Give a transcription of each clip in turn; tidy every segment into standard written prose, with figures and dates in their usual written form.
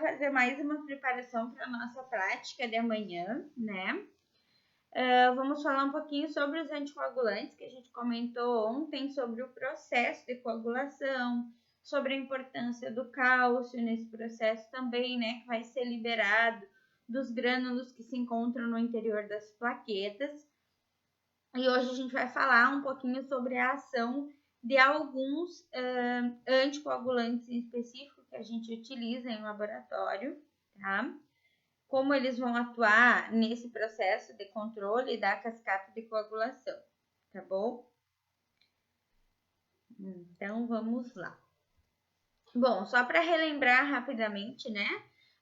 fazer mais uma preparação para a nossa prática de amanhã, né? Vamos falar um pouquinho sobre os anticoagulantes, que a gente comentou ontem, sobre o processo de coagulação, sobre a importância do cálcio nesse processo também, né? Que vai ser liberado dos grânulos que se encontram no interior das plaquetas. E hoje a gente vai falar um pouquinho sobre a ação de alguns anticoagulantes em específico que a gente utiliza em laboratório, tá? Como eles vão atuar nesse processo de controle da cascata de coagulação, tá bom? Então, vamos lá. Bom, só para relembrar rapidamente, né?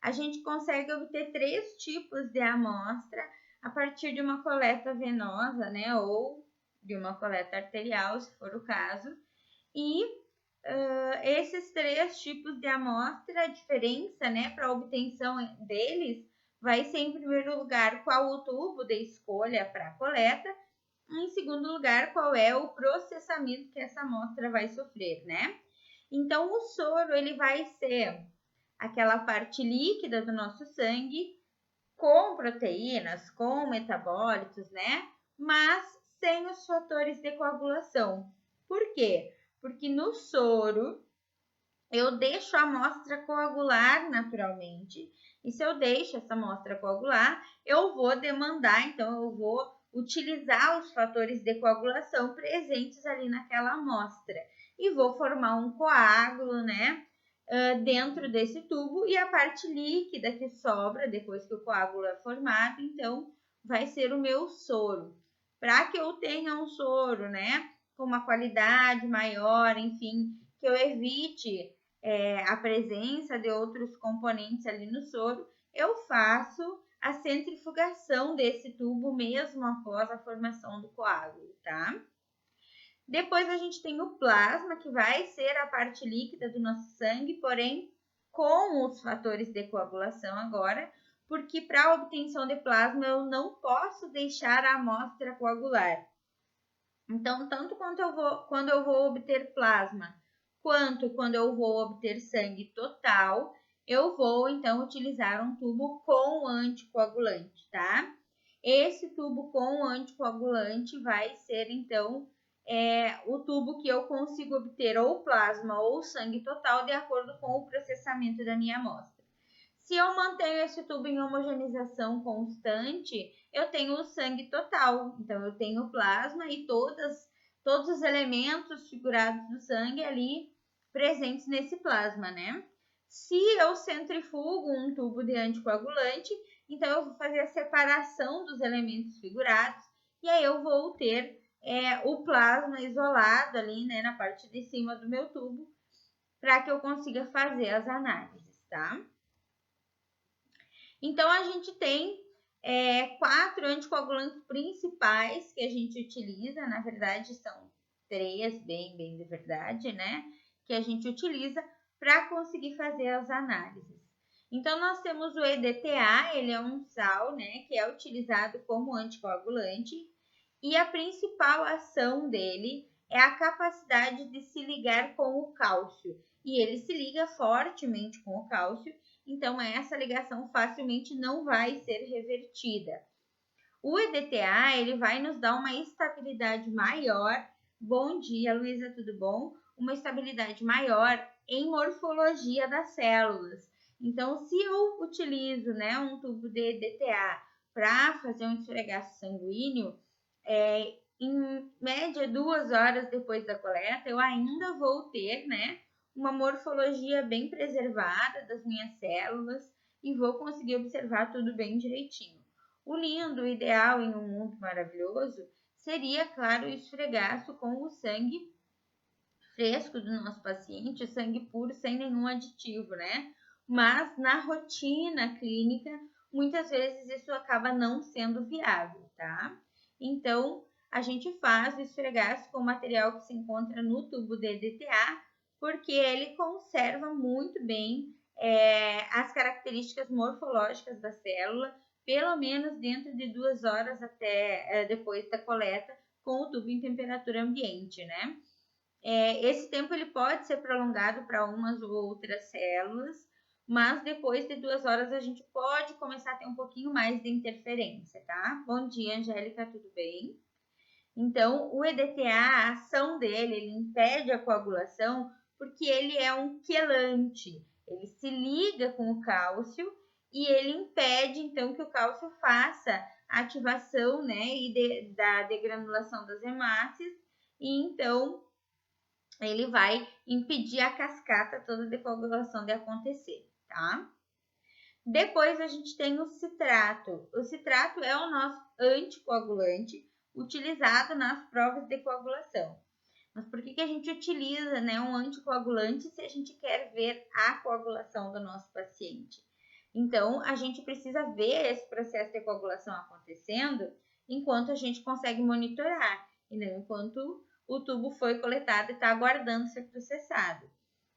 A gente consegue obter 3 tipos de amostra a partir de uma coleta venosa, né? Ou de uma coleta arterial, se for o caso. E esses 3 tipos de amostra, a diferença, né, para a obtenção deles, vai ser, em primeiro lugar, qual o tubo de escolha para a coleta. Em segundo lugar, qual é o processamento que essa amostra vai sofrer, né? Então, o soro, ele vai ser aquela parte líquida do nosso sangue, com proteínas, com metabólitos, né? Mas sem os fatores de coagulação. Por quê? Porque no soro eu deixo a amostra coagular naturalmente. E se eu deixo essa amostra coagular, eu vou demandar, então eu vou utilizar os fatores de coagulação presentes ali naquela amostra. E vou formar um coágulo, né? Dentro desse tubo, e a parte líquida que sobra depois que o coágulo é formado, então vai ser o meu soro. Para que eu tenha um soro, né, com uma qualidade maior, enfim, que eu evite a presença de outros componentes ali no soro, eu faço a centrifugação desse tubo mesmo após a formação do coágulo, tá? Depois a gente tem o plasma, que vai ser a parte líquida do nosso sangue, porém com os fatores de coagulação agora, porque para a obtenção de plasma eu não posso deixar a amostra coagular. Então, tanto quando eu vou obter plasma, quanto quando eu vou obter sangue total, eu vou então utilizar um tubo com anticoagulante, tá? Esse tubo com anticoagulante vai ser então o tubo que eu consigo obter ou plasma ou sangue total de acordo com o processamento da minha amostra. Se eu mantenho esse tubo em homogeneização constante, eu tenho o sangue total. Então, eu tenho o plasma e todos os elementos figurados do sangue ali presentes nesse plasma, né? Se eu centrifugo um tubo de anticoagulante, então eu vou fazer a separação dos elementos figurados e aí eu vou ter o plasma isolado ali, né, na parte de cima do meu tubo, para que eu consiga fazer as análises, tá? Então, a gente tem 4 anticoagulantes principais que a gente utiliza, na verdade são 3, bem de verdade, né? Que a gente utiliza para conseguir fazer as análises. Então, nós temos o EDTA, ele é um sal, né? Que é utilizado como anticoagulante. E a principal ação dele é a capacidade de se ligar com o cálcio. E ele se liga fortemente com o cálcio, então essa ligação facilmente não vai ser revertida. O EDTA, ele vai nos dar uma estabilidade maior. Bom dia, Luísa, tudo bom? Uma estabilidade maior em morfologia das células. Então, se eu utilizo, né, um tubo de EDTA para fazer um esfregaço sanguíneo, em média 2 horas depois da coleta, eu ainda vou ter, né, uma morfologia bem preservada das minhas células e vou conseguir observar tudo bem direitinho. O lindo, o ideal em um mundo maravilhoso seria, claro, o esfregaço com o sangue fresco do nosso paciente, o sangue puro, sem nenhum aditivo, né? Mas na rotina clínica, muitas vezes isso acaba não sendo viável, tá? Então, a gente faz o esfregaço com o material que se encontra no tubo de EDTA, porque ele conserva muito bem as características morfológicas da célula, pelo menos dentro de 2 horas até depois da coleta, com o tubo em temperatura ambiente, né? Esse tempo ele pode ser prolongado para umas ou outras células, mas depois de 2 horas a gente pode começar a ter um pouquinho mais de interferência, tá? Bom dia, Angélica, tudo bem? Então, o EDTA, a ação dele, ele impede a coagulação porque ele é um quelante. Ele se liga com o cálcio e ele impede, então, que o cálcio faça a ativação, né, da degranulação das hemácias. E, então, ele vai impedir a cascata toda de coagulação de acontecer, tá? Depois, a gente tem o citrato. O citrato é o nosso anticoagulante, utilizado nas provas de coagulação. Mas por que a gente utiliza, né, um anticoagulante se a gente quer ver a coagulação do nosso paciente? Então, a gente precisa ver esse processo de coagulação acontecendo enquanto a gente consegue monitorar, e não enquanto o tubo foi coletado e está aguardando ser processado.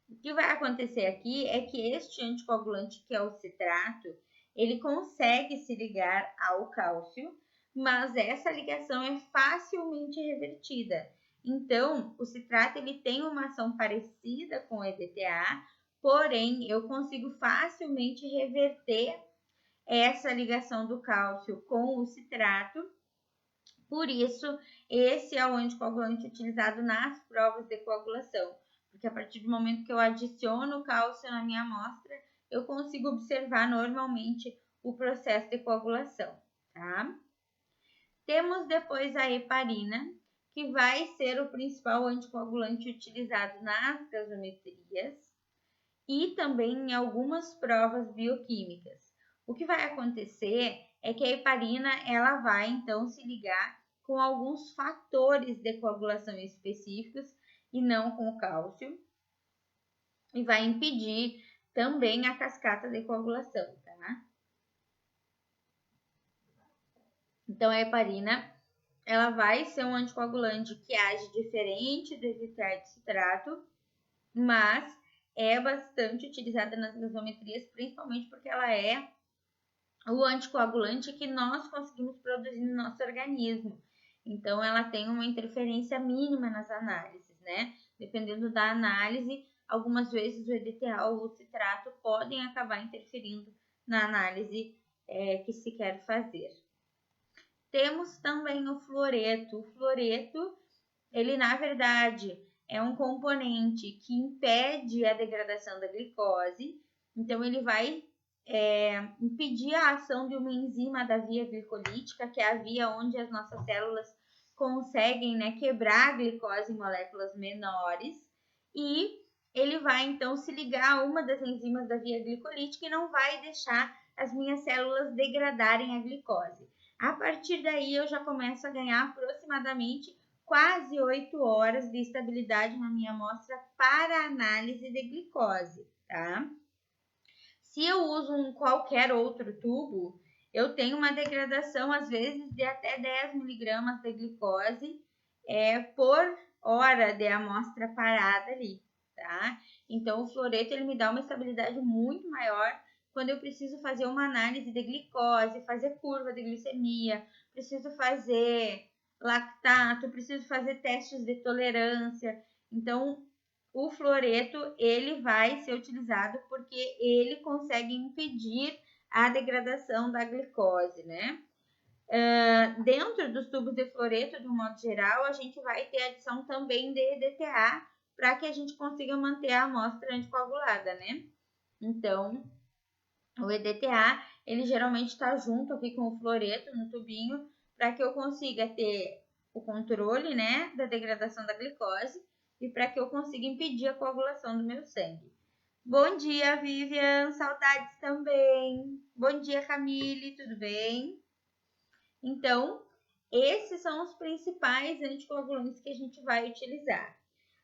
O que vai acontecer aqui é que este anticoagulante, que é o citrato, ele consegue se ligar ao cálcio, mas essa ligação é facilmente revertida. Então, o citrato ele tem uma ação parecida com o EDTA, porém, eu consigo facilmente reverter essa ligação do cálcio com o citrato. Por isso, esse é o anticoagulante utilizado nas provas de coagulação, porque a partir do momento que eu adiciono o cálcio na minha amostra, eu consigo observar normalmente o processo de coagulação, tá? Temos depois a heparina, que vai ser o principal anticoagulante utilizado nas gasometrias e também em algumas provas bioquímicas. O que vai acontecer é que a heparina ela vai então se ligar com alguns fatores de coagulação específicos e não com o cálcio, e vai impedir também a cascata de coagulação, tá? Então, a heparina ela vai ser um anticoagulante que age diferente do citrato, mas é bastante utilizada nas gasometrias, principalmente porque ela é o anticoagulante que nós conseguimos produzir no nosso organismo. Então, ela tem uma interferência mínima nas análises, né? Dependendo da análise, algumas vezes o EDTA ou o citrato podem acabar interferindo na análise que se quer fazer. Temos também o fluoreto. O fluoreto, ele na verdade é um componente que impede a degradação da glicose, então ele vai impedir a ação de uma enzima da via glicolítica, que é a via onde as nossas células conseguem, né, quebrar a glicose em moléculas menores, e ele vai então se ligar a uma das enzimas da via glicolítica e não vai deixar as minhas células degradarem a glicose. A partir daí eu já começo a ganhar aproximadamente quase 8 horas de estabilidade na minha amostra para análise de glicose, tá? Se eu uso qualquer outro tubo, eu tenho uma degradação, às vezes, de até 10 miligramas de glicose por hora de amostra parada ali, tá? Então, o fluoreto, ele me dá uma estabilidade muito maior quando eu preciso fazer uma análise de glicose, fazer curva de glicemia, preciso fazer lactato, preciso fazer testes de tolerância. Então, o fluoreto ele vai ser utilizado porque ele consegue impedir a degradação da glicose, né? Dentro dos tubos de fluoreto, de um modo geral, a gente vai ter adição também de EDTA para que a gente consiga manter a amostra anticoagulada, né? Então, o EDTA, ele geralmente está junto aqui com o fluoreto no tubinho para que eu consiga ter o controle, né, da degradação da glicose e para que eu consiga impedir a coagulação do meu sangue. Bom dia, Vivian, saudades também. Bom dia, Camille, tudo bem? Então, esses são os principais anticoagulantes que a gente vai utilizar.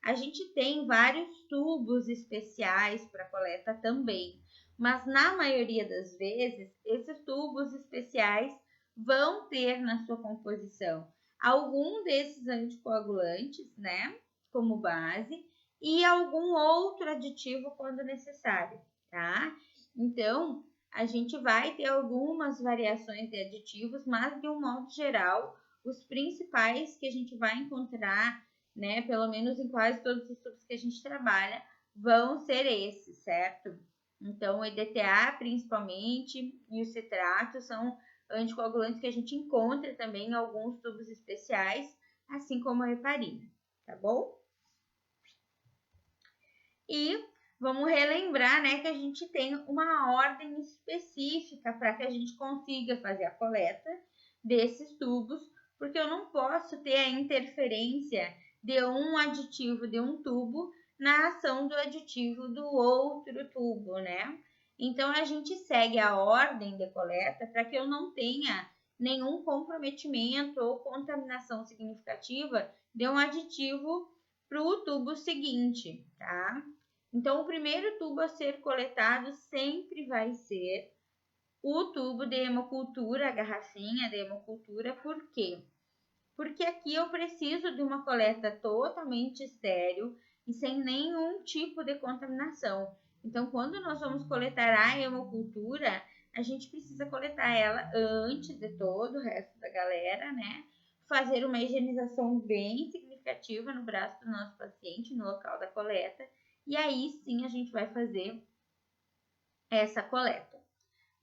A gente tem vários tubos especiais para coleta também, mas na maioria das vezes, esses tubos especiais vão ter na sua composição algum desses anticoagulantes, né, como base, e algum outro aditivo quando necessário, tá? Então, a gente vai ter algumas variações de aditivos, mas de um modo geral, os principais que a gente vai encontrar, né, pelo menos em quase todos os tubos que a gente trabalha, vão ser esses, certo? Então, o EDTA, principalmente, e o citrato são anticoagulantes que a gente encontra também em alguns tubos especiais, assim como a heparina, tá bom? E vamos relembrar, né, que a gente tem uma ordem específica para que a gente consiga fazer a coleta desses tubos, porque eu não posso ter a interferência de um aditivo de um tubo na ação do aditivo do outro tubo, né? Então, a gente segue a ordem de coleta para que eu não tenha nenhum comprometimento ou contaminação significativa de um aditivo para o tubo seguinte, tá? Então, o primeiro tubo a ser coletado sempre vai ser o tubo de hemocultura, a garrafinha de hemocultura. Por quê? Porque aqui eu preciso de uma coleta totalmente estéril e sem nenhum tipo de contaminação. Então, quando nós vamos coletar a hemocultura, a gente precisa coletar ela antes de todo o resto da galera, né? Fazer uma higienização bem significativa no braço do nosso paciente, no local da coleta, e aí sim a gente vai fazer essa coleta.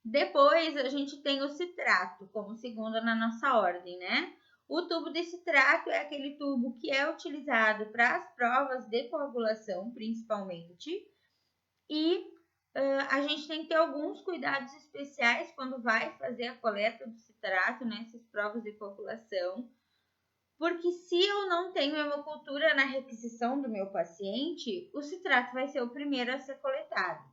Depois a gente tem o citrato como segundo na nossa ordem, né? O tubo de citrato é aquele tubo que é utilizado para as provas de coagulação, principalmente. E a gente tem que ter alguns cuidados especiais quando vai fazer a coleta do citrato nessas provas de coagulação. Porque se eu não tenho hemocultura na requisição do meu paciente, o citrato vai ser o primeiro a ser coletado.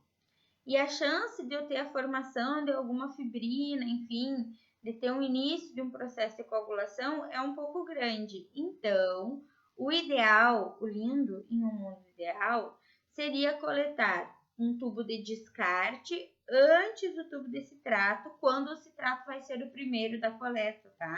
E a chance de eu ter a formação de alguma fibrina, enfim, de ter um início de um processo de coagulação é um pouco grande. Então, o ideal, o lindo em um mundo ideal, seria coletar um tubo de descarte antes do tubo de citrato, quando o citrato vai ser o primeiro da coleta, tá?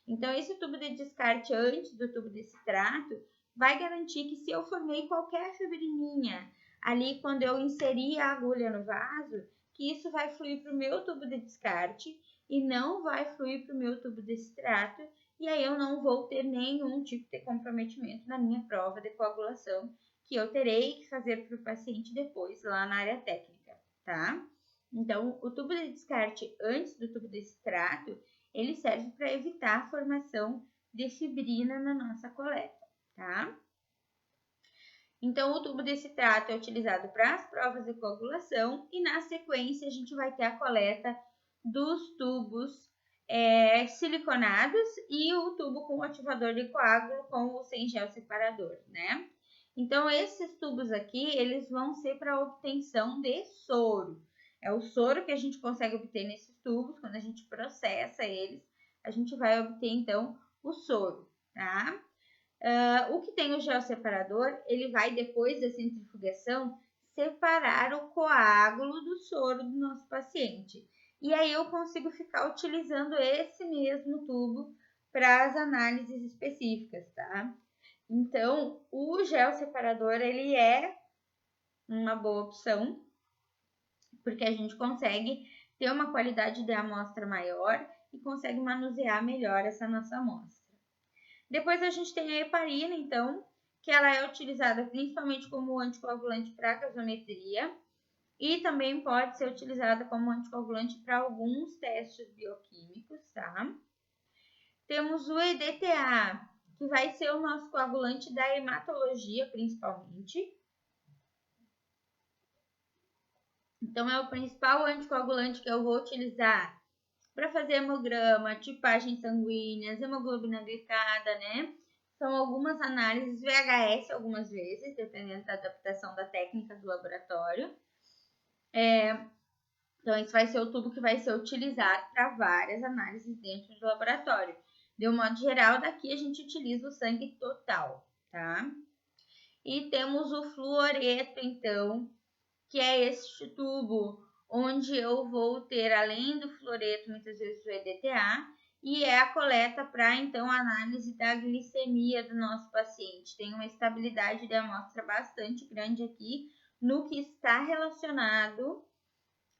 Então, esse tubo de descarte antes do tubo de citrato vai garantir que se eu formei qualquer fibrininha ali quando eu inseri a agulha no vaso, que isso vai fluir para o meu tubo de descarte e não vai fluir para o meu tubo de citrato, e aí eu não vou ter nenhum tipo de comprometimento na minha prova de coagulação, que eu terei que fazer para o paciente depois lá na área técnica, tá? Então, o tubo de descarte antes do tubo de citrato, ele serve para evitar a formação de fibrina na nossa coleta, tá? Então, o tubo de citrato é utilizado para as provas de coagulação e, na sequência, a gente vai ter a coleta dos tubos siliconados e o tubo com ativador de coágulo com o sem gel separador, né? Então, esses tubos aqui, eles vão ser para obtenção de soro. É o soro que a gente consegue obter nesses tubos, quando a gente processa eles, a gente vai obter, então, o soro, tá? O que tem o gel separador, ele vai, depois da centrifugação, separar o coágulo do soro do nosso paciente. E aí eu consigo ficar utilizando esse mesmo tubo para as análises específicas, tá? Então, o gel separador, ele é uma boa opção, porque a gente consegue ter uma qualidade de amostra maior e consegue manusear melhor essa nossa amostra. Depois a gente tem a heparina, então, que ela é utilizada principalmente como anticoagulante para gasometria e também pode ser utilizada como anticoagulante para alguns testes bioquímicos, tá? Temos o EDTA, que vai ser o nosso coagulante da hematologia, principalmente. Então, é o principal anticoagulante que eu vou utilizar para fazer hemograma, tipagens sanguíneas, hemoglobina glicada, né? São algumas análises VHS algumas vezes, dependendo da adaptação da técnica do laboratório. Então, esse vai ser o tubo que vai ser utilizado para várias análises dentro do laboratório. De um modo geral, daqui a gente utiliza o sangue total, tá? E temos o fluoreto, então, que é este tubo onde eu vou ter, além do fluoreto, muitas vezes o EDTA, e é a coleta para, então, a análise da glicemia do nosso paciente. Tem uma estabilidade de amostra bastante grande aqui no que está relacionado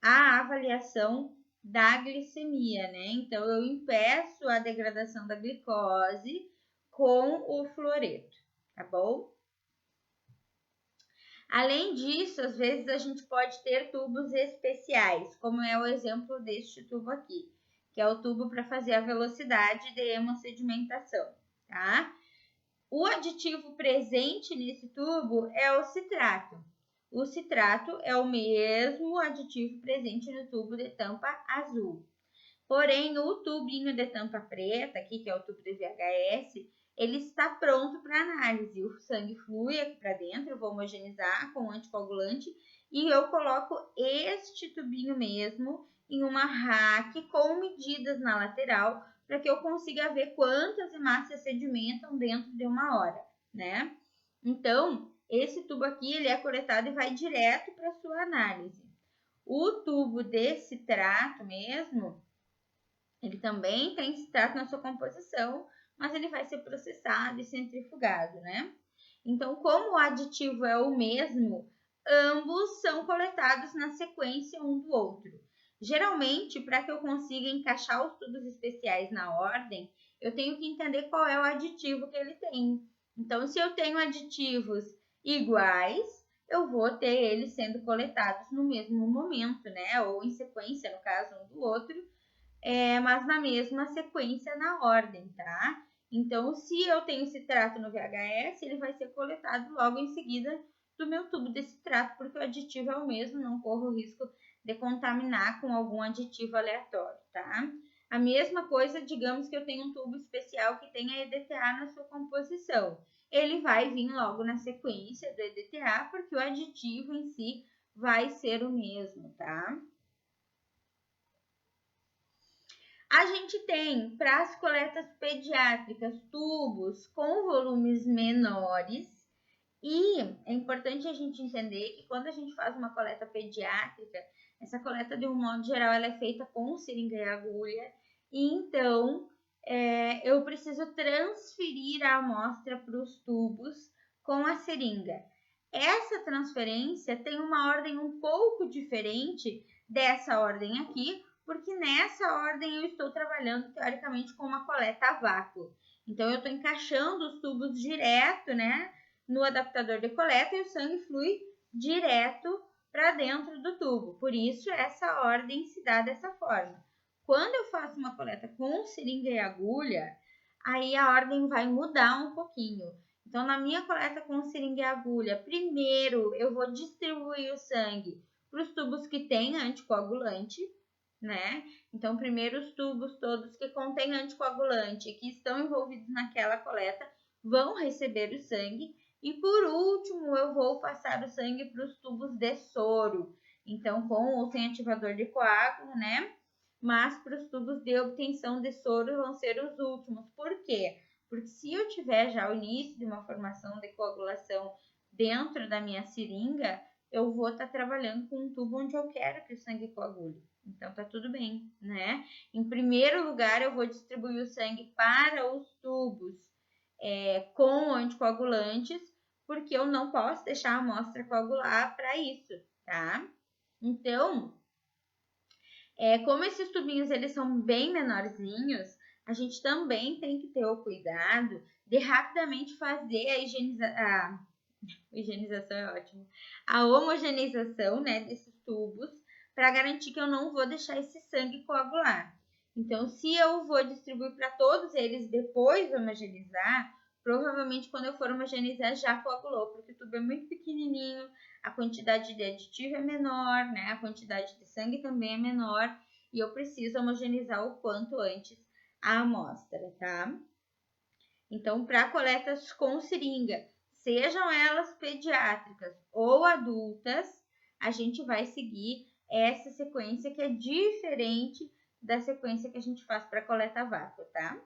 à avaliação da glicemia, né? Então, eu impeço a degradação da glicose com o fluoreto, tá bom? Além disso, às vezes a gente pode ter tubos especiais, como é o exemplo deste tubo aqui, que é o tubo para fazer a velocidade de hemossedimentação, tá? O aditivo presente nesse tubo é o citrato. O citrato é o mesmo aditivo presente no tubo de tampa azul. Porém, o tubinho de tampa preta, aqui, que é o tubo de VHS, ele está pronto para análise. O sangue flui aqui para dentro, eu vou homogeneizar com o anticoagulante e eu coloco este tubinho mesmo em uma rack com medidas na lateral para que eu consiga ver quantas hemácias sedimentam dentro de uma hora, né? Então, esse tubo aqui ele é coletado e vai direto para sua análise. O tubo de citrato mesmo, ele também tem citrato na sua composição, mas ele vai ser processado e centrifugado, né? Então, como o aditivo é o mesmo, ambos são coletados na sequência um do outro. Geralmente, para que eu consiga encaixar os tubos especiais na ordem, eu tenho que entender qual é o aditivo que ele tem. Então, se eu tenho aditivos iguais, eu vou ter eles sendo coletados no mesmo momento, né? Ou em sequência, no caso, um do outro, mas na mesma sequência na ordem, tá? Então, se eu tenho citrato no VHS, ele vai ser coletado logo em seguida do meu tubo de citrato, porque o aditivo é o mesmo, não corro o risco de contaminar com algum aditivo aleatório, tá? A mesma coisa, digamos que eu tenho um tubo especial que tenha EDTA na sua composição. Ele vai vir logo na sequência do EDTA, porque o aditivo em si vai ser o mesmo, tá? A gente tem, para as coletas pediátricas, tubos com volumes menores. E é importante a gente entender que quando a gente faz uma coleta pediátrica, essa coleta, de um modo geral, ela é feita com seringa e agulha. E então, eu preciso transferir a amostra para os tubos com a seringa. Essa transferência tem uma ordem um pouco diferente dessa ordem aqui, porque nessa ordem eu estou trabalhando, teoricamente, com uma coleta a vácuo. Então, eu estou encaixando os tubos direto, né, no adaptador de coleta e o sangue flui direto para dentro do tubo. Por isso, essa ordem se dá dessa forma. Quando eu faço uma coleta com seringa e agulha, aí a ordem vai mudar um pouquinho. Então, na minha coleta com seringa e agulha, primeiro eu vou distribuir o sangue para os tubos que têm anticoagulante, né? Então, primeiro os tubos todos que contêm anticoagulante e que estão envolvidos naquela coleta vão receber o sangue. E por último, eu vou passar o sangue para os tubos de soro. Então, com ou sem ativador de coágulo, né? Mas para os tubos de obtenção de soro vão ser os últimos. Por quê? Porque se eu tiver já o início de uma formação de coagulação dentro da minha seringa, eu vou estar trabalhando com um tubo onde eu quero que o sangue coagule. Então, tá tudo bem, né? Em primeiro lugar, eu vou distribuir o sangue para os tubos com anticoagulantes, porque eu não posso deixar a amostra coagular para isso, tá? Então, como esses tubinhos eles são bem menorzinhos, a gente também tem que ter o cuidado de rapidamente fazer a higienização é ótimo, a homogeneização, né, desses tubos, para garantir que eu não vou deixar esse sangue coagular. Então, se eu vou distribuir para todos eles depois de homogeneizar, provavelmente quando eu for homogeneizar já coagulou, porque o tubo é muito pequenininho, a quantidade de aditivo é menor, né? A quantidade de sangue também é menor e eu preciso homogeneizar o quanto antes a amostra, tá? Então, para coletas com seringa, sejam elas pediátricas ou adultas, a gente vai seguir essa sequência que é diferente da sequência que a gente faz para coleta a vácuo, tá?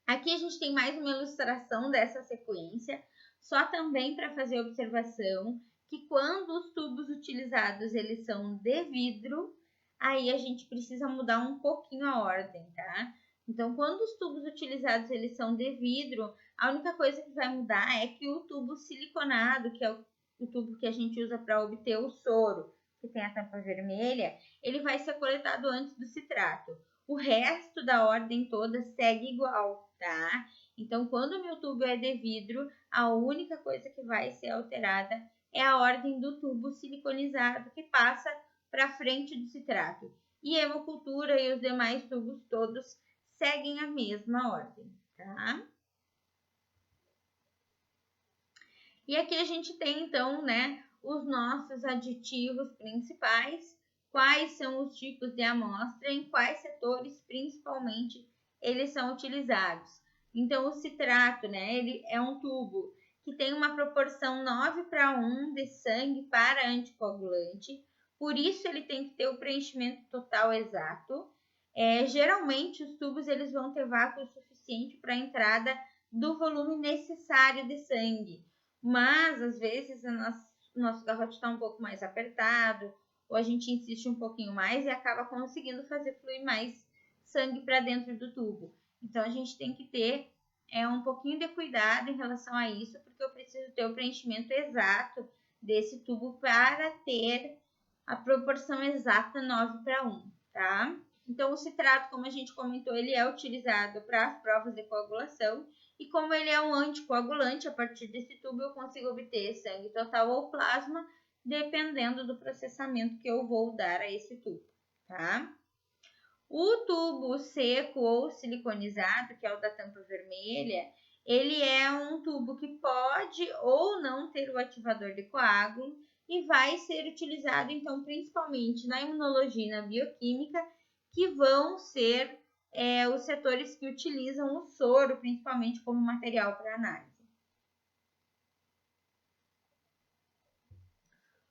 Aqui a gente tem mais uma ilustração dessa sequência, só também para fazer observação que quando os tubos utilizados eles são de vidro, aí a gente precisa mudar um pouquinho a ordem, tá? Então, quando os tubos utilizados eles são de vidro, a única coisa que vai mudar é que o tubo siliconado, que é o tubo que a gente usa para obter o soro, que tem a tampa vermelha, ele vai ser coletado antes do citrato. O resto da ordem toda segue igual, tá? Então, quando o meu tubo é de vidro, a única coisa que vai ser alterada é a ordem do tubo siliconizado que passa para frente do citrato. E a hemocultura e os demais tubos todos seguem a mesma ordem, tá? E aqui a gente tem, então, né, os nossos aditivos principais, quais são os tipos de amostra, em quais setores, principalmente, eles são utilizados. Então, o citrato, né, ele é um tubo que tem uma proporção 9:1 de sangue para anticoagulante, por isso ele tem que ter o preenchimento total exato. Geralmente, os tubos eles vão ter vácuo suficiente para a entrada do volume necessário de sangue, mas às vezes o nosso garrote está um pouco mais apertado, ou a gente insiste um pouquinho mais e acaba conseguindo fazer fluir mais sangue para dentro do tubo. Então a gente tem que ter um pouquinho de cuidado em relação a isso, porque eu preciso ter o preenchimento exato desse tubo para ter a proporção exata 9:1, tá? Então o citrato, como a gente comentou, ele é utilizado para as provas de coagulação. E como ele é um anticoagulante, a partir desse tubo eu consigo obter sangue total ou plasma, dependendo do processamento que eu vou dar a esse tubo, tá? O tubo seco ou siliconizado, que é o da tampa vermelha, ele é um tubo que pode ou não ter o ativador de coágulo e vai ser utilizado, então, principalmente na imunologia e na bioquímica, que vão ser os setores que utilizam o soro, principalmente como material para análise.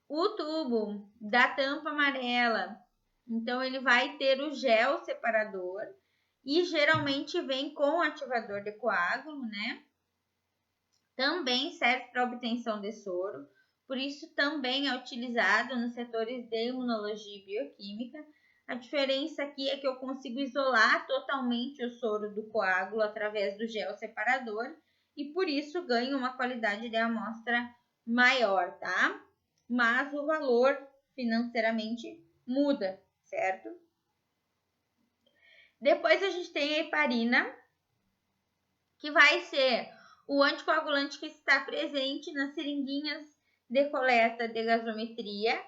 O tubo da tampa amarela, então ele vai ter o gel separador e geralmente vem com ativador de coágulo, né? Também serve para obtenção de soro, por isso também é utilizado nos setores de imunologia e bioquímica. A diferença aqui é que eu consigo isolar totalmente o soro do coágulo através do gel separador e por isso ganho uma qualidade de amostra maior, tá? Mas o valor financeiramente muda, certo? Depois a gente tem a heparina, que vai ser o anticoagulante que está presente nas seringuinhas de coleta de gasometria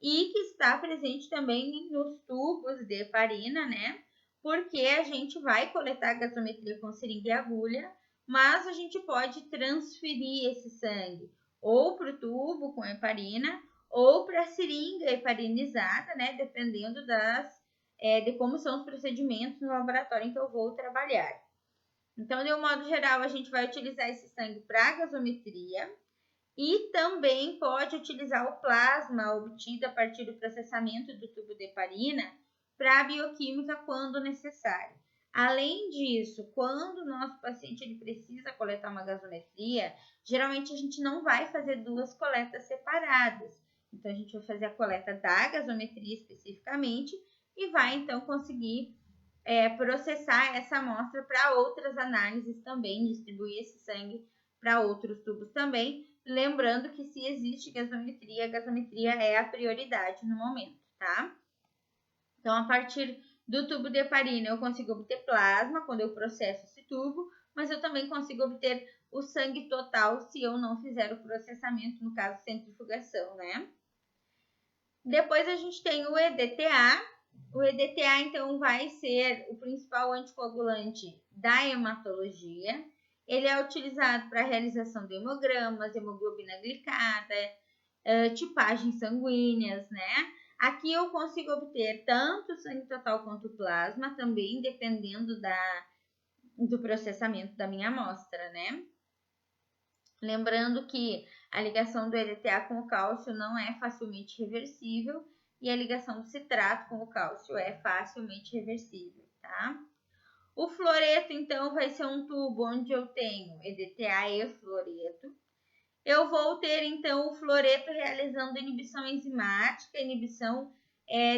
e que está presente também nos tubos de heparina, né? Porque a gente vai coletar gasometria com seringa e agulha, mas a gente pode transferir esse sangue ou para o tubo com heparina ou para a seringa heparinizada, né? Dependendo de como são os procedimentos no laboratório em que eu vou trabalhar. Então, de um modo geral, a gente vai utilizar esse sangue para gasometria e também pode utilizar o plasma obtido a partir do processamento do tubo de heparina para a bioquímica quando necessário. Além disso, quando o nosso paciente ele precisa coletar uma gasometria, geralmente a gente não vai fazer duas coletas separadas. Então, a gente vai fazer a coleta da gasometria especificamente e vai então conseguir processar essa amostra para outras análises também, distribuir esse sangue para outros tubos também. Lembrando que se existe gasometria, a gasometria é a prioridade no momento, tá? Então, a partir do tubo de heparina, eu consigo obter plasma quando eu processo esse tubo, mas eu também consigo obter o sangue total se eu não fizer o processamento, no caso, centrifugação, né? Depois a gente tem o EDTA. O EDTA, então, vai ser o principal anticoagulante da hematologia. Ele é utilizado para a realização de hemogramas, hemoglobina glicada, tipagens sanguíneas, né? Aqui eu consigo obter tanto o sangue total quanto o plasma, também dependendo do processamento da minha amostra, né? Lembrando que a ligação do EDTA com o cálcio não é facilmente reversível e a ligação do citrato com o cálcio é facilmente reversível, tá? O fluoreto, então, vai ser um tubo onde eu tenho EDTA e fluoreto. Eu vou ter, então, o fluoreto realizando inibição enzimática, inibição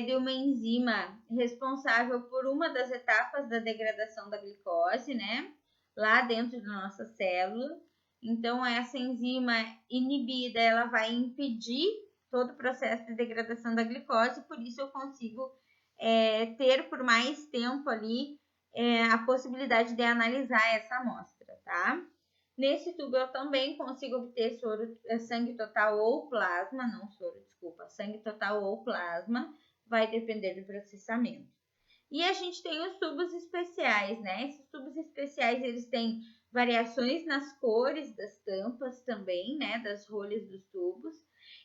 de uma enzima responsável por uma das etapas da degradação da glicose, né? Lá dentro da nossa célula. Então, essa enzima inibida, ela vai impedir todo o processo de degradação da glicose, por isso eu consigo ter por mais tempo ali a possibilidade de analisar essa amostra, tá? Nesse tubo eu também consigo obter sangue total ou plasma, não soro, desculpa, sangue total ou plasma, vai depender do processamento. E a gente tem os tubos especiais, né? Esses tubos especiais, eles têm variações nas cores das tampas também, né? Das rolhas dos tubos.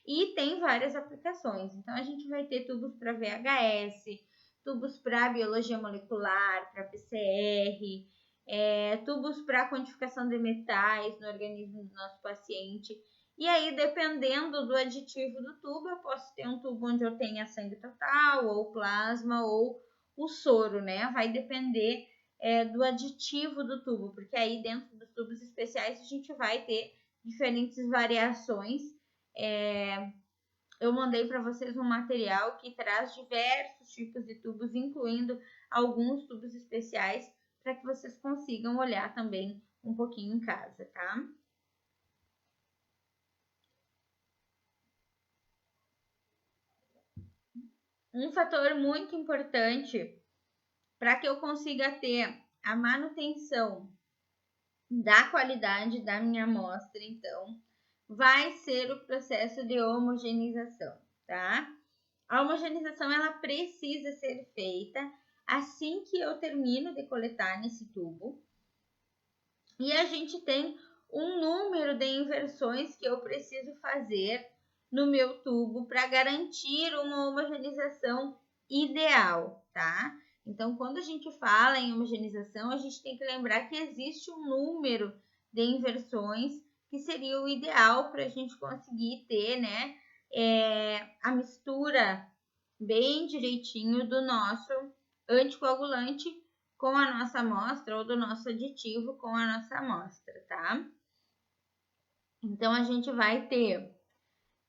E tem várias aplicações. Então, a gente vai ter tubos para VHS, tubos para biologia molecular, para PCR, tubos para quantificação de metais no organismo do nosso paciente. E aí, dependendo do aditivo do tubo, eu posso ter um tubo onde eu tenha sangue total, ou plasma, ou o soro, né? Vai depender do aditivo do tubo, porque aí dentro dos tubos especiais a gente vai ter diferentes variações. Eu mandei para vocês um material que traz diversos tipos de tubos, incluindo alguns tubos especiais, para que vocês consigam olhar também um pouquinho em casa, tá? Um fator muito importante para que eu consiga ter a manutenção da qualidade da minha amostra, então, vai ser o processo de homogeneização, tá? A homogeneização, ela precisa ser feita assim que eu termino de coletar nesse tubo. E a gente tem um número de inversões que eu preciso fazer no meu tubo para garantir uma homogeneização ideal, tá? Então, quando a gente fala em homogeneização, a gente tem que lembrar que existe um número de inversões que seria o ideal para a gente conseguir ter, né, a mistura bem direitinho do nosso anticoagulante com a nossa amostra ou do nosso aditivo com a nossa amostra, tá? Então, a gente vai ter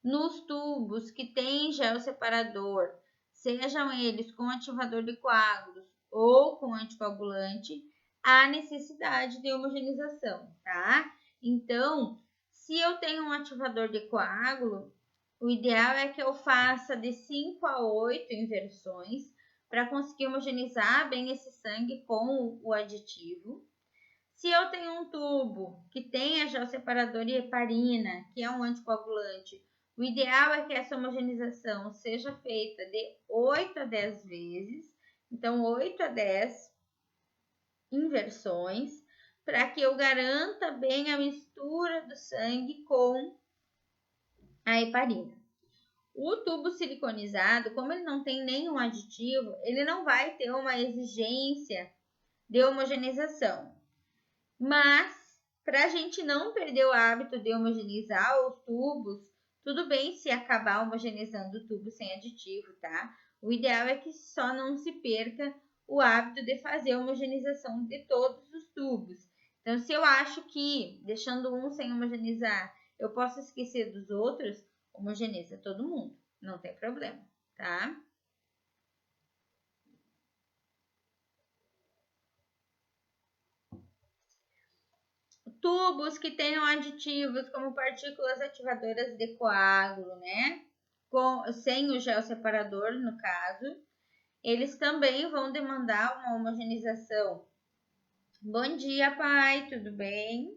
nos tubos que tem gel separador, sejam eles com ativador de coágulos ou com anticoagulante, a necessidade de homogeneização, tá? Então, se eu tenho um ativador de coágulo, o ideal é que eu faça de 5 a 8 inversões para conseguir homogeneizar bem esse sangue com o aditivo. Se eu tenho um tubo que tenha gel separador e heparina, que é um anticoagulante, o ideal é que essa homogeneização seja feita de 8 a 10 vezes, então 8 a 10 inversões, para que eu garanta bem a mistura do sangue com a heparina. O tubo siliconizado, como ele não tem nenhum aditivo, ele não vai ter uma exigência de homogeneização. Mas, para a gente não perder o hábito de homogeneizar os tubos, tudo bem se acabar homogeneizando o tubo sem aditivo, tá? O ideal é que só não se perca o hábito de fazer a homogeneização de todos os tubos. Então, se eu acho que, deixando um sem homogeneizar, eu posso esquecer dos outros, homogeneiza todo mundo, não tem problema, tá? Tubos que tenham aditivos como partículas ativadoras de coágulo, né? Sem o gel separador, no caso, eles também vão demandar uma homogeneização. Bom dia, pai, tudo bem?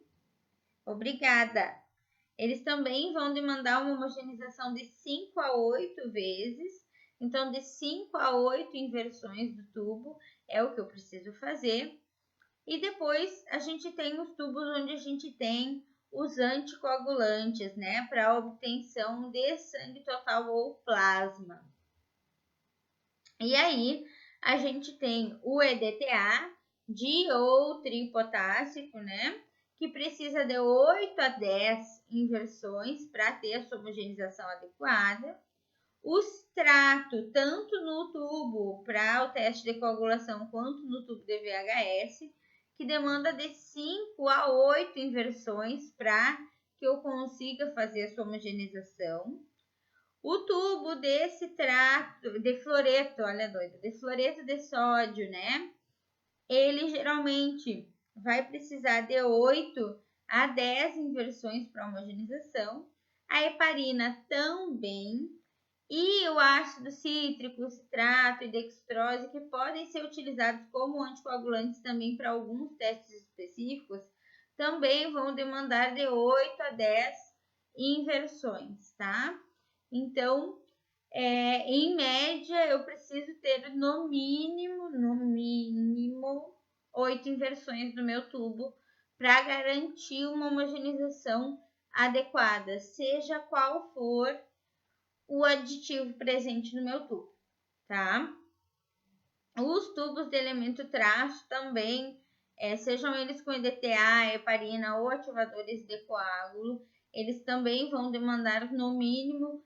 Obrigada. Eles também vão demandar uma homogeneização de 5 a 8 vezes. Então, de 5 a 8 inversões do tubo é o que eu preciso fazer. E depois a gente tem os tubos onde a gente tem os anticoagulantes, né, para obtenção de sangue total ou plasma. E aí a gente tem o EDTA, dioutripotássico, né, que precisa de 8 a 10 inversões para ter a sua homogeneização adequada. O extrato, tanto no tubo para o teste de coagulação quanto no tubo de VHS, que demanda de 5 a 8 inversões para que eu consiga fazer a sua homogeneização. O tubo desse trato, de fluoreto, olha doida, de fluoreto de sódio, né? Ele geralmente vai precisar de 8 a 10 inversões para homogeneização. A heparina também. E o ácido cítrico, citrato e dextrose, que podem ser utilizados como anticoagulantes também para alguns testes específicos, também vão demandar de 8 a 10 inversões, tá? Então, em média, eu preciso ter no mínimo 8 inversões do meu tubo para garantir uma homogeneização adequada, seja qual for o aditivo presente no meu tubo, tá? Os tubos de elemento traço também, sejam eles com EDTA, heparina ou ativadores de coágulo, eles também vão demandar no mínimo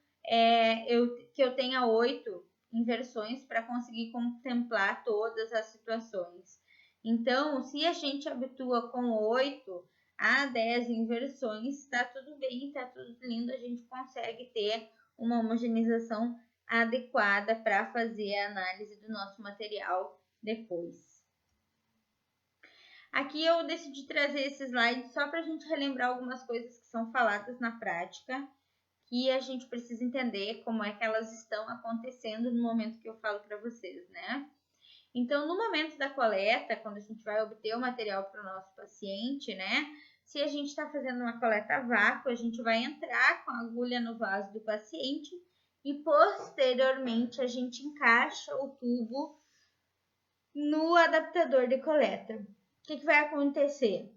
que eu tenha 8 inversões para conseguir contemplar todas as situações. Então, se a gente habitua com 8 a 10 inversões, está tudo bem, está tudo lindo, a gente consegue ter uma homogeneização adequada para fazer a análise do nosso material depois. Aqui eu decidi trazer esse slide só para a gente relembrar algumas coisas que são faladas na prática, que a gente precisa entender como é que elas estão acontecendo no momento que eu falo para vocês, né? Então, no momento da coleta, quando a gente vai obter o material para o nosso paciente, né? Se a gente está fazendo uma coleta a vácuo, a gente vai entrar com a agulha no vaso do paciente e posteriormente a gente encaixa o tubo no adaptador de coleta. O que vai acontecer?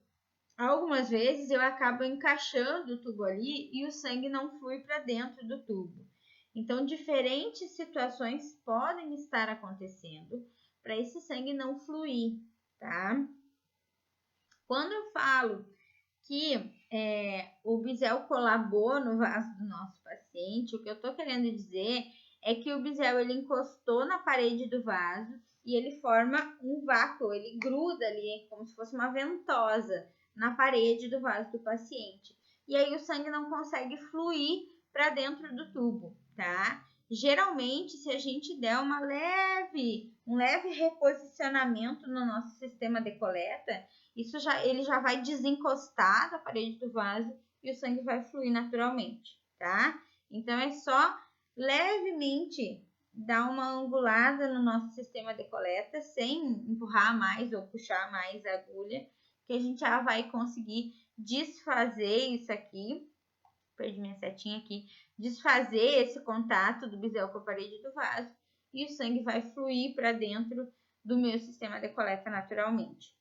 Algumas vezes eu acabo encaixando o tubo ali e o sangue não flui para dentro do tubo. Então, diferentes situações podem estar acontecendo para esse sangue não fluir, tá? Quando eu falo que o bisel colabou no vaso do nosso paciente, o que eu estou querendo dizer é que o bisel ele encostou na parede do vaso e ele forma um vácuo, ele gruda ali como se fosse uma ventosa na parede do vaso do paciente. E aí o sangue não consegue fluir para dentro do tubo, tá? Geralmente, se a gente der um leve reposicionamento no nosso sistema de coleta, ele já vai desencostar da parede do vaso e o sangue vai fluir naturalmente, tá? Então, é só levemente dar uma angulada no nosso sistema de coleta, sem empurrar mais ou puxar mais a agulha, que a gente já vai conseguir desfazer isso aqui. Perdi minha setinha aqui. Desfazer esse contato do bisel com a parede do vaso e o sangue vai fluir para dentro do meu sistema de coleta naturalmente.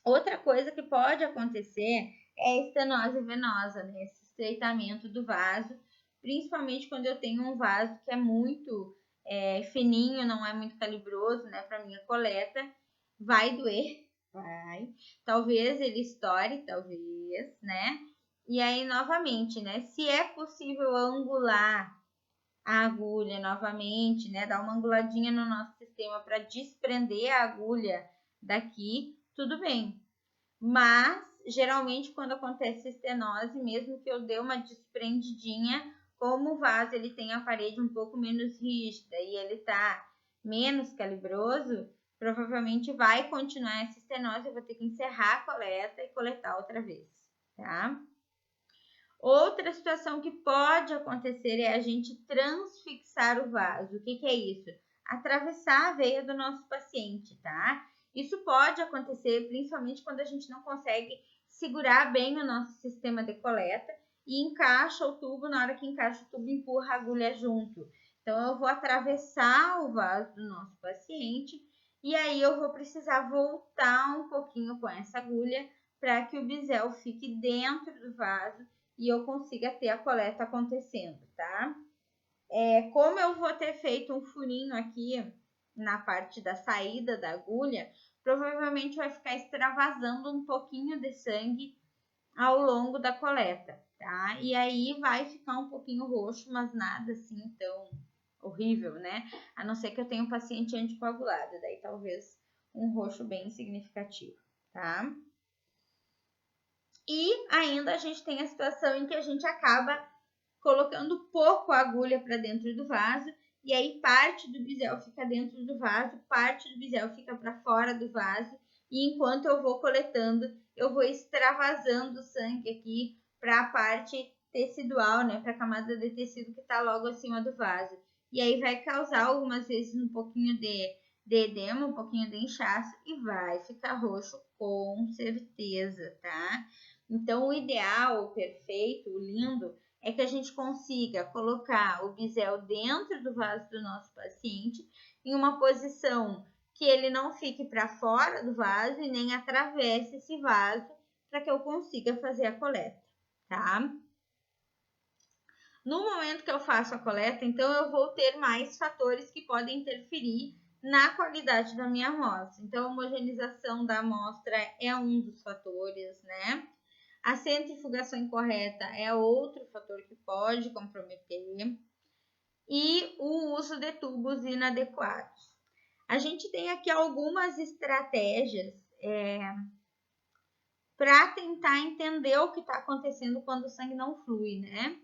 Outra coisa que pode acontecer é a estenose venosa, né? Esse estreitamento do vaso, principalmente quando eu tenho um vaso que é muito fininho, não é muito calibroso, né, para minha coleta, vai doer, vai. Talvez ele estoure, talvez, né? E aí, novamente, né, se é possível angular a agulha novamente, né, dar uma anguladinha no nosso sistema para desprender a agulha daqui, tudo bem. Mas, geralmente, quando acontece estenose, mesmo que eu dê uma desprendidinha, como o vaso ele tem a parede um pouco menos rígida e ele está menos calibroso, provavelmente vai continuar essa estenose, eu vou ter que encerrar a coleta e coletar outra vez, tá? Outra situação que pode acontecer é a gente transfixar o vaso. O que é isso? Atravessar a veia do nosso paciente, tá? Isso pode acontecer principalmente quando a gente não consegue segurar bem o nosso sistema de coleta e encaixa o tubo, na hora que encaixa o tubo, empurra a agulha junto. Então, eu vou atravessar o vaso do nosso paciente e aí eu vou precisar voltar um pouquinho com essa agulha para que o bisel fique dentro do vaso e eu consiga ter a coleta acontecendo, tá? Como eu vou ter feito um furinho aqui na parte da saída da agulha, provavelmente vai ficar extravasando um pouquinho de sangue ao longo da coleta, tá? E aí vai ficar um pouquinho roxo, mas nada assim tão horrível, né? A não ser que eu tenha um paciente anticoagulado, daí talvez um roxo bem significativo, tá? E ainda a gente tem a situação em que a gente acaba colocando pouco a agulha para dentro do vaso e aí parte do bisel fica dentro do vaso, parte do bisel fica para fora do vaso e enquanto eu vou coletando, eu vou extravasando o sangue aqui para a parte tecidual, né, para a camada de tecido que está logo acima do vaso. E aí vai causar algumas vezes um pouquinho de edema, um pouquinho de inchaço e vai ficar roxo com certeza, tá? Então, o ideal, o perfeito, o lindo, é que a gente consiga colocar o bisel dentro do vaso do nosso paciente em uma posição que ele não fique para fora do vaso e nem atravesse esse vaso para que eu consiga fazer a coleta, tá? No momento que eu faço a coleta, então eu vou ter mais fatores que podem interferir na qualidade da minha amostra. Então, a homogeneização da amostra é um dos fatores, né? A centrifugação incorreta é outro fator que pode comprometer. E o uso de tubos inadequados. A gente tem aqui algumas estratégias para tentar entender o que está acontecendo quando o sangue não flui, né?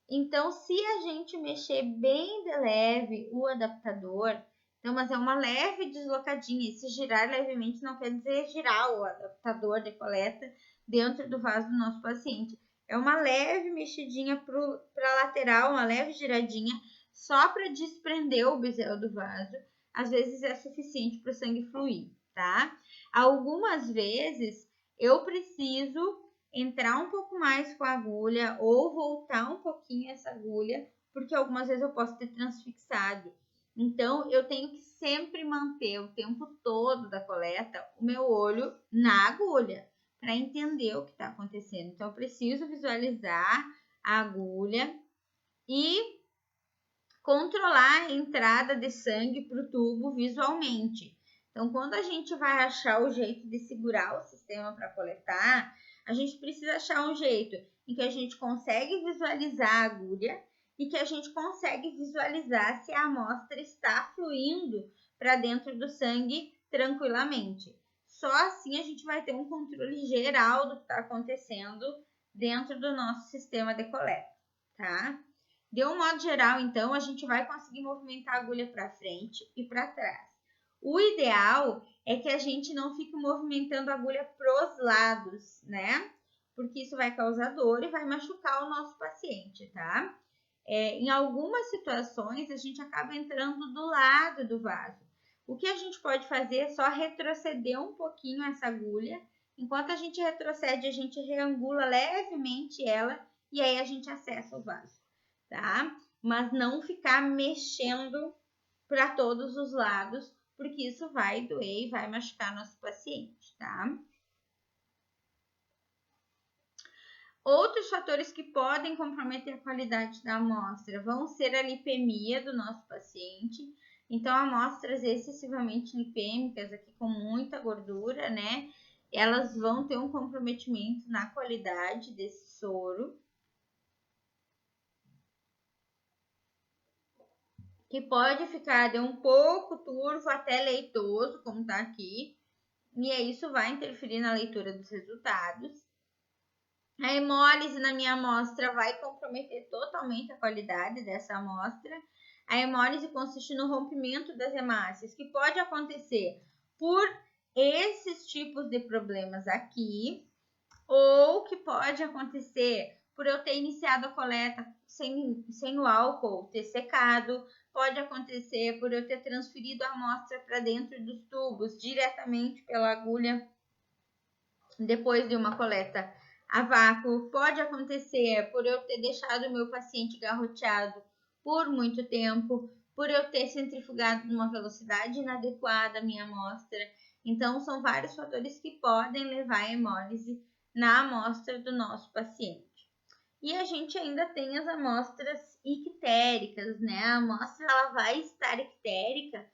Então, se a gente mexer bem de leve o adaptador, então, mas é uma leve deslocadinha, e se girar levemente não quer dizer girar o adaptador de coleta dentro do vaso do nosso paciente. É uma leve mexidinha para a lateral, uma leve giradinha, só para desprender o bisel do vaso. Às vezes é suficiente para o sangue fluir, tá? Algumas vezes eu preciso entrar um pouco mais com a agulha ou voltar um pouquinho essa agulha, porque algumas vezes eu posso ter transfixado. Então, eu tenho que sempre manter o tempo todo da coleta o meu olho na agulha para entender o que está acontecendo. Então, eu preciso visualizar a agulha e controlar a entrada de sangue para o tubo visualmente. Então, quando a gente vai achar o jeito de segurar o sistema para coletar, a gente precisa achar um jeito em que a gente consegue visualizar a agulha e que a gente consegue visualizar se a amostra está fluindo para dentro do sangue tranquilamente. Só assim a gente vai ter um controle geral do que está acontecendo dentro do nosso sistema de coleta, tá? De um modo geral, então, a gente vai conseguir movimentar a agulha para frente e para trás. O ideal é que a gente não fique movimentando a agulha para os lados, né? Porque isso vai causar dor e vai machucar o nosso paciente, tá? Em algumas situações, a gente acaba entrando do lado do vaso. O que a gente pode fazer é só retroceder um pouquinho essa agulha. Enquanto a gente retrocede, a gente reangula levemente ela e aí a gente acessa o vaso, tá? Mas não ficar mexendo para todos os lados, porque isso vai doer e vai machucar nosso paciente, tá? Outros fatores que podem comprometer a qualidade da amostra vão ser a lipemia do nosso paciente. Então, amostras excessivamente lipêmicas, aqui com muita gordura, né? Elas vão ter um comprometimento na qualidade desse soro, que pode ficar de um pouco turvo até leitoso, como tá aqui. E aí isso vai interferir na leitura dos resultados. A hemólise na minha amostra vai comprometer totalmente a qualidade dessa amostra. A hemólise consiste no rompimento das hemácias, que pode acontecer por esses tipos de problemas aqui, ou que pode acontecer por eu ter iniciado a coleta sem o álcool ter secado, pode acontecer por eu ter transferido a amostra para dentro dos tubos diretamente pela agulha depois de uma coleta a vácuo, pode acontecer por eu ter deixado o meu paciente garroteado por muito tempo, por eu ter centrifugado numa velocidade inadequada a minha amostra. Então, são vários fatores que podem levar a hemólise na amostra do nosso paciente. E a gente ainda tem as amostras ictéricas, né? A amostra ela vai estar ictérica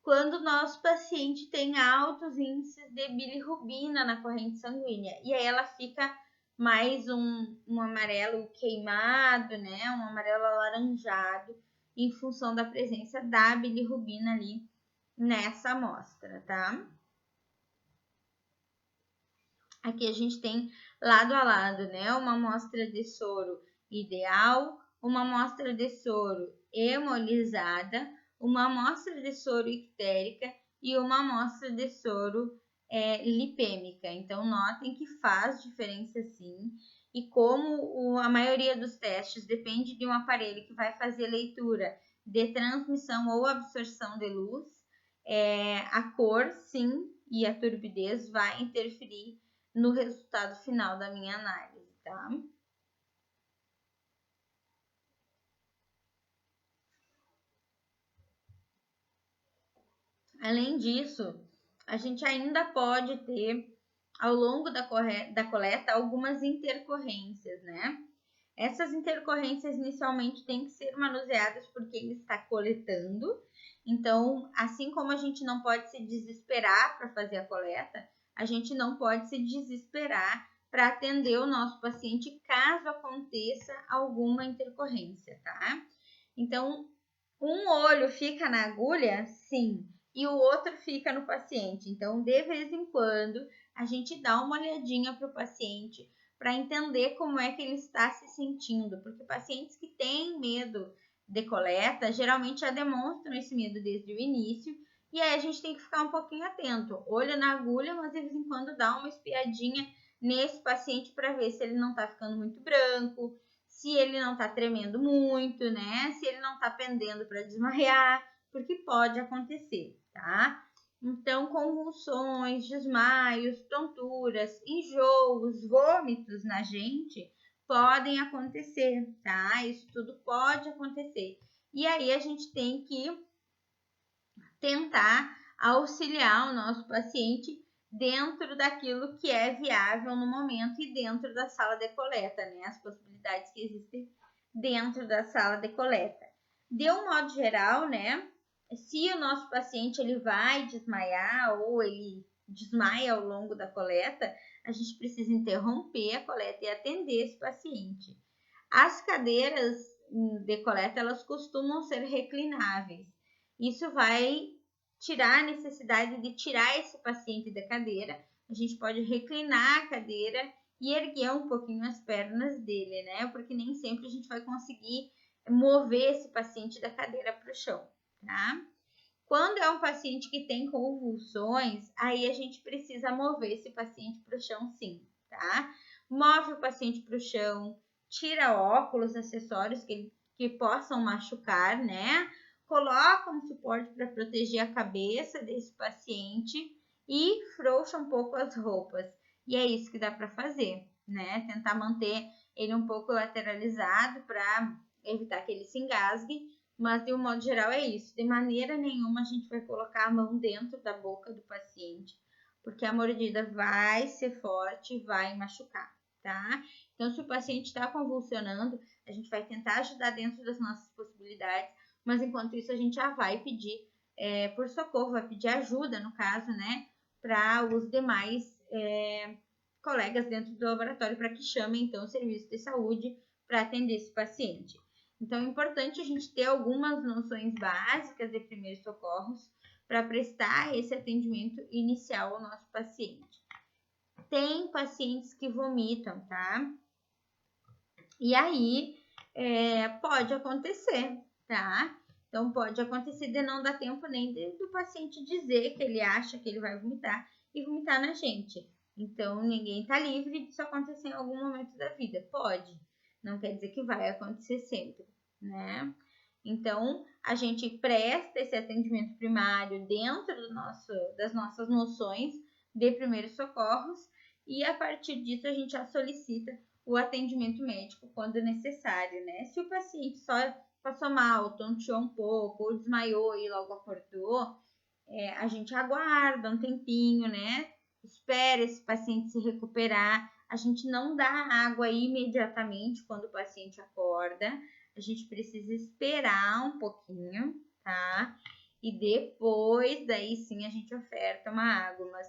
quando o nosso paciente tem altos índices de bilirrubina na corrente sanguínea. E aí ela fica mais um amarelo queimado, né? Um amarelo alaranjado, em função da presença da bilirrubina ali nessa amostra, tá? Aqui a gente tem lado a lado, né? Uma amostra de soro ideal, uma amostra de soro hemolizada, uma amostra de soro ictérica e uma amostra de soro lipêmica. Então, notem que faz diferença sim. E como a maioria dos testes depende de um aparelho que vai fazer leitura de transmissão ou absorção de luz, a cor, sim, e a turbidez vai interferir no resultado final da minha análise, tá? Além disso, a gente ainda pode ter, ao longo da coleta, algumas intercorrências, né? Essas intercorrências inicialmente têm que ser manuseadas por quem está coletando. Então, assim como a gente não pode se desesperar para fazer a coleta, a gente não pode se desesperar para atender o nosso paciente caso aconteça alguma intercorrência, tá? Então, um olho fica na agulha, sim, e o outro fica no paciente. Então, de vez em quando, a gente dá uma olhadinha para o paciente para entender como é que ele está se sentindo, porque pacientes que têm medo de coleta geralmente já demonstram esse medo desde o início, e aí a gente tem que ficar um pouquinho atento, olho na agulha, mas de vez em quando dá uma espiadinha nesse paciente para ver se ele não está ficando muito branco, se ele não está tremendo muito, né? Se ele não está pendendo para desmaiar, porque pode acontecer, tá? Então, convulsões, desmaios, tonturas, enjoos, vômitos na gente podem acontecer, tá? Isso tudo pode acontecer. E aí a gente tem que tentar auxiliar o nosso paciente dentro daquilo que é viável no momento e dentro da sala de coleta, né? As possibilidades que existem dentro da sala de coleta. De um modo geral, né? Se o nosso paciente ele vai desmaiar ou ele desmaia ao longo da coleta, a gente precisa interromper a coleta e atender esse paciente. As cadeiras de coleta, elas costumam ser reclináveis. Isso vai tirar a necessidade de tirar esse paciente da cadeira. A gente pode reclinar a cadeira e erguer um pouquinho as pernas dele, né? Porque nem sempre a gente vai conseguir mover esse paciente da cadeira para o chão, tá? Quando é um paciente que tem convulsões, aí a gente precisa mover esse paciente para o chão sim, tá? Move o paciente para o chão, tira óculos, acessórios que possam machucar, né? Coloca um suporte para proteger a cabeça desse paciente e frouxa um pouco as roupas. E é isso que dá para fazer, né? Tentar manter ele um pouco lateralizado para evitar que ele se engasgue, mas de um modo geral é isso. De maneira nenhuma a gente vai colocar a mão dentro da boca do paciente, porque a mordida vai ser forte e vai machucar, tá? Então, se o paciente está convulsionando, a gente vai tentar ajudar dentro das nossas possibilidades, mas enquanto isso a gente já vai pedir por socorro, vai pedir ajuda, no caso, né, para os demais colegas dentro do laboratório para que chamem, então, o serviço de saúde para atender esse paciente. Então, é importante a gente ter algumas noções básicas de primeiros socorros para prestar esse atendimento inicial ao nosso paciente. Tem pacientes que vomitam, tá? E aí, pode acontecer, tá? Então, pode acontecer de não dar tempo nem do paciente dizer que ele acha que ele vai vomitar e vomitar na gente. Então, ninguém tá livre disso acontecer em algum momento da vida. Pode, não quer dizer que vai acontecer sempre, né? Então, a gente presta esse atendimento primário dentro das nossas noções de primeiros socorros e, a partir disso, a gente já solicita o atendimento médico quando necessário, né? Se o paciente só passou mal, tonteou um pouco, ou desmaiou e logo acordou, a gente aguarda um tempinho, né? Espera esse paciente se recuperar. A gente não dá água imediatamente quando o paciente acorda. A gente precisa esperar um pouquinho, tá? E depois, daí sim, a gente oferta uma água. Mas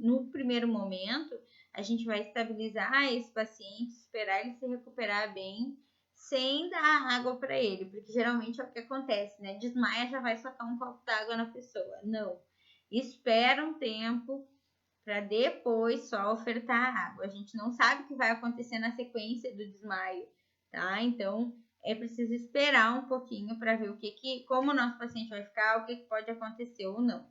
no primeiro momento, a gente vai estabilizar esse paciente, esperar ele se recuperar bem, sem dar água para ele, porque geralmente é o que acontece, né? Desmaia, já vai socar um copo d'água na pessoa. Não. Espera um tempo para depois só ofertar água. A gente não sabe o que vai acontecer na sequência do desmaio, tá? Então, é preciso esperar um pouquinho para ver como o nosso paciente vai ficar, o que pode acontecer ou não.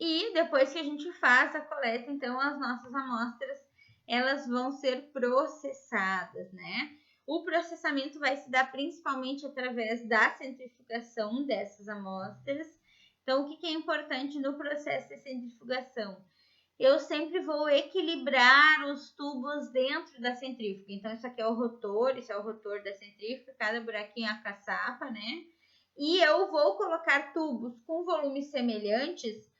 E depois que a gente faz a coleta, então as nossas amostras, elas vão ser processadas, né? O processamento vai se dar principalmente através da centrifugação dessas amostras. Então, o que é importante no processo de centrifugação? Eu sempre vou equilibrar os tubos dentro da centrífuga. Então, isso aqui é o rotor, isso é o rotor da centrífuga, cada buraquinho é a caçapa, né? E eu vou colocar tubos com volumes semelhantes,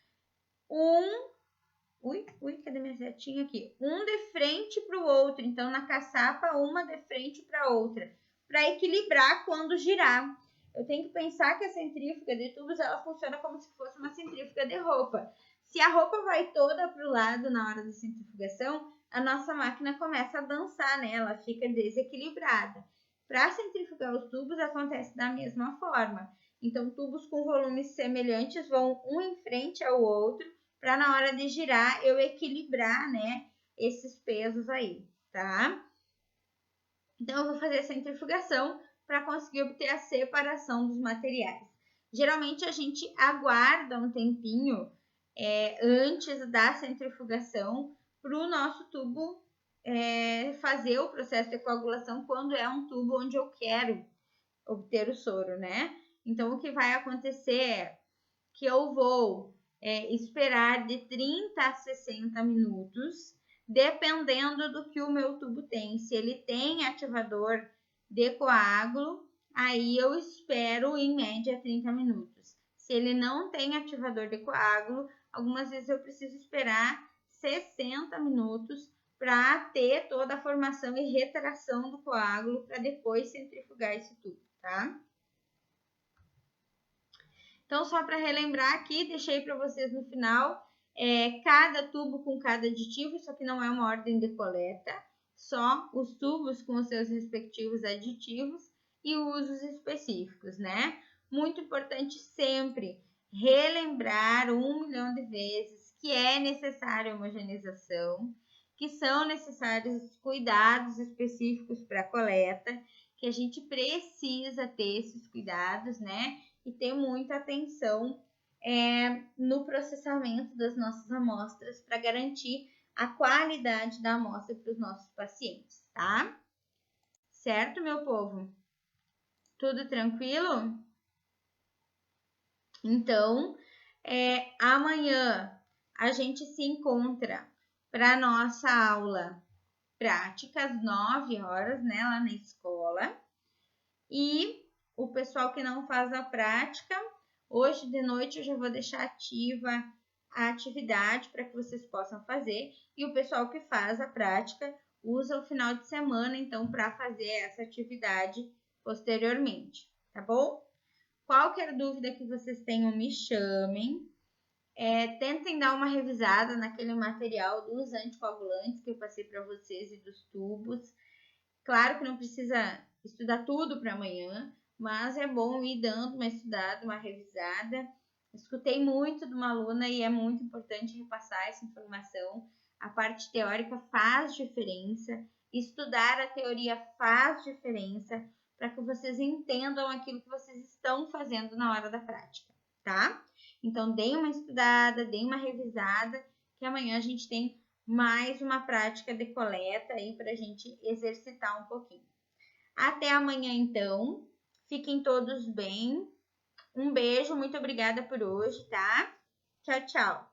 cadê minha setinha aqui? Um de frente para o outro, então na caçapa, uma de frente para a outra, para equilibrar quando girar. Eu tenho que pensar que a centrífuga de tubos, ela funciona como se fosse uma centrífuga de roupa. Se a roupa vai toda para o lado na hora da centrifugação, a nossa máquina começa a dançar, né? Ela fica desequilibrada. Para centrifugar os tubos, acontece da mesma forma. Então, tubos com volumes semelhantes vão um em frente ao outro, para na hora de girar eu equilibrar, né, esses pesos aí, tá? Então, eu vou fazer a centrifugação para conseguir obter a separação dos materiais. Geralmente, a gente aguarda um tempinho antes da centrifugação para o nosso tubo fazer o processo de coagulação quando é um tubo onde eu quero obter o soro, né? Então, o que vai acontecer é que eu vou esperar de 30 a 60 minutos, dependendo do que o meu tubo tem. Se ele tem ativador de coágulo, aí eu espero em média 30 minutos. Se ele não tem ativador de coágulo, algumas vezes eu preciso esperar 60 minutos para ter toda a formação e retração do coágulo para depois centrifugar esse tubo, tá? Então, só para relembrar aqui, deixei para vocês no final cada tubo com cada aditivo. Isso aqui não é uma ordem de coleta, só os tubos com os seus respectivos aditivos e usos específicos, né? Muito importante sempre relembrar 1 milhão de vezes que é necessária a homogeneização, que são necessários cuidados específicos para a coleta, que a gente precisa ter esses cuidados, né? E ter muita atenção no processamento das nossas amostras para garantir a qualidade da amostra para os nossos pacientes, tá? Certo, meu povo? Tudo tranquilo? Então, amanhã a gente se encontra para nossa aula prática às 9 horas, né, lá na escola. E o pessoal que não faz a prática, hoje de noite eu já vou deixar ativa a atividade para que vocês possam fazer. E o pessoal que faz a prática usa o final de semana, então, para fazer essa atividade posteriormente, tá bom? Qualquer dúvida que vocês tenham, me chamem. Tentem dar uma revisada naquele material dos anticoagulantes que eu passei para vocês e dos tubos. Claro que não precisa estudar tudo para amanhã, mas é bom ir dando uma estudada, uma revisada. Escutei muito de uma aluna e é muito importante repassar essa informação. A parte teórica faz diferença, estudar a teoria faz diferença para que vocês entendam aquilo que vocês estão fazendo na hora da prática, tá? Então, deem uma estudada, deem uma revisada, que amanhã a gente tem mais uma prática de coleta aí para a gente exercitar um pouquinho. Até amanhã, então. Fiquem todos bem. Um beijo, muito obrigada por hoje, tá? Tchau, tchau.